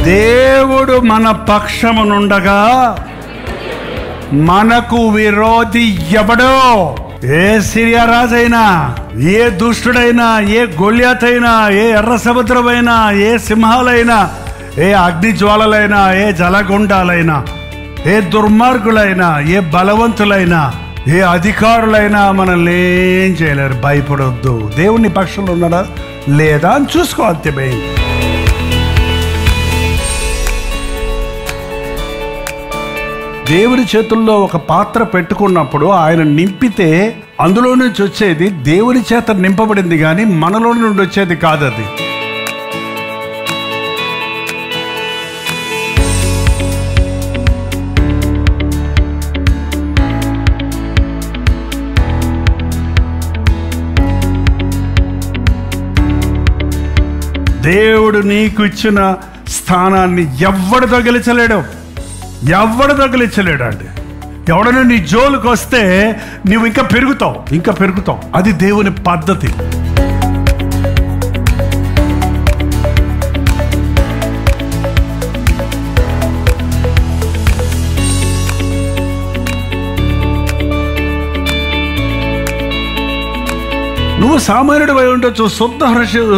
దేవుడు మన పక్షమునుండగా మనకు విరోధి ఎవడో? ఏ సిరియా రాజైనా, ఏ దుష్టుడైనా, ఏ గొల్యాతైనా, ఏ ఎర్ర సముద్రమైనా, ఏ సింహాలైనా, ఏ అగ్ని జ్వాలలైనా, ఏ జలగుండాలైనా, ఏ దుర్మార్గులైనా, ఏ బలవంతులైనా, ఏ అధికారులైనా మనల్ని ఏం చేయలేరు. భయపడొద్దు. దేవుని పక్షంలో ఉన్నాడా లేదా అని చూసుకో, అంతే. దేవుని చేతుల్లో ఒక పాత్ర పెట్టుకున్నప్పుడు ఆయన నింపితే అందులో నుంచి వచ్చేది దేవుని చేత నింపబడింది, కానీ మనలో నుండి వచ్చేది కాదు. అది దేవుడు నీకు ఇచ్చిన స్థానాన్ని ఎవ్వడు తగిలించలేడు. అండి. ఎవడైనా నీ జోలికి వస్తే నువ్వు ఇంకా పెరుగుతావు. అది దేవుని పద్ధతి. నువ్వు సామాన్యుడు అయి ఉండొచ్చు. శుద్ధ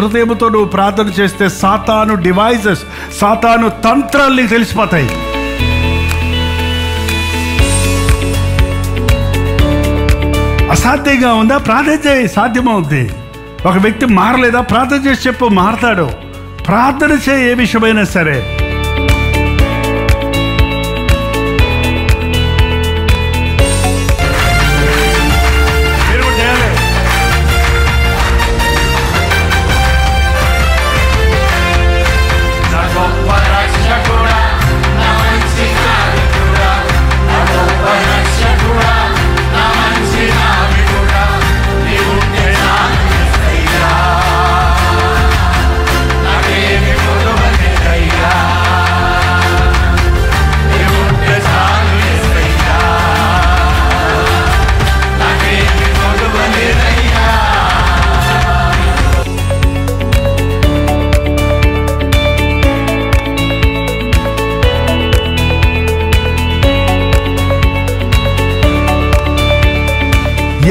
హృదయంతో నువ్వు ప్రార్థన చేస్తే సాతాను డివైజెస్, సాతాను తంత్రాలు నీకు తెలిసిపోతాయి. అసాధ్యంగా ఉందా? ప్రార్థన చేయి, సాధ్యమవుద్ది. ఒక వ్యక్తి మారలేదా? ప్రార్థన చేసి చెప్పు, మారతాడు. ప్రార్థన చేయి, ఏ విషయమైనా సరే.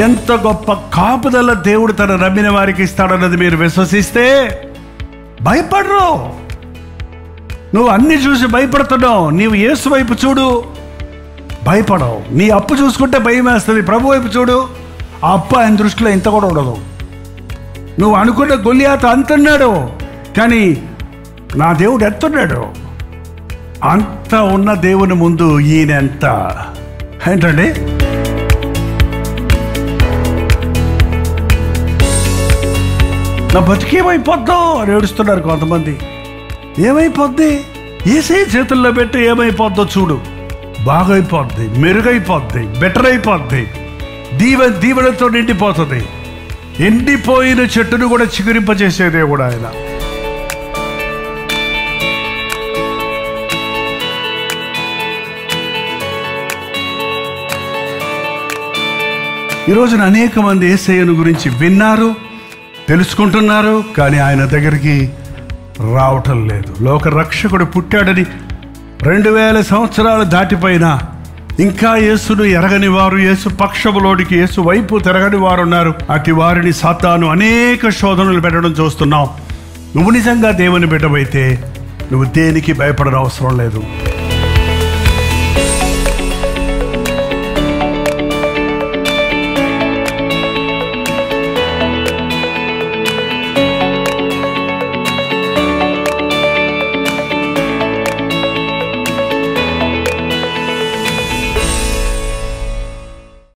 ఎంత గొప్ప కాపుదల దేవుడు తన నమ్మిన వారికి ఇస్తాడన్నది మీరు విశ్వసిస్తే భయపడరు. నువ్వు అన్ని చూసి భయపడుతున్నావు, నీవు యేసు వైపు చూడు, భయపడవు. నీ అప్పు చూసుకుంటే భయం వేస్తుంది. ప్రభు వైపు చూడు, ఆ అప్పు ఆయన దృష్టిలో ఇంత కూడా ఉండదు. నువ్వు అనుకున్న గొల్యాతు అంటున్నాడు, కానీ నా దేవుడు ఎత్తున్నాడు. అంత ఉన్న దేవుని ముందు ఈయన ఎంత ఏంటండి? నా బతికేమైపోద్దో అని ఏడుస్తున్నారు కొంతమంది. ఏమైపోద్ది? ఏసే చేతుల్లో పెట్టి ఏమైపోద్దో చూడు. బాగైపోద్ది, మెరుగైపోద్ది, బెటర్ అయిపోద్ది, దీవెనతో నిండిపోతుంది. ఎండిపోయిన చెట్టును కూడా చిగురింపజేసేదే కూడా ఆయన. ఈరోజున అనేక మంది యేసయ్యను గురించి విన్నారు, తెలుసుకుంటున్నారు, కానీ ఆయన దగ్గరికి రావటం లేదు. లోక రక్షకుడు పుట్టాడని 2000 సంవత్సరాలు దాటిపోయినా ఇంకా యేసును ఎరగని వారు, యేసు పక్షములోనికి, యేసు వైపు తిరగని వారు ఉన్నారు. అటు వారిని సాతాను అనేక శోధనలు పెట్టడం చూస్తున్నాం. నువ్వు నిజంగా దేవుని బిడ్డవైతే నువ్వు దేనికి భయపడనవసరం లేదు.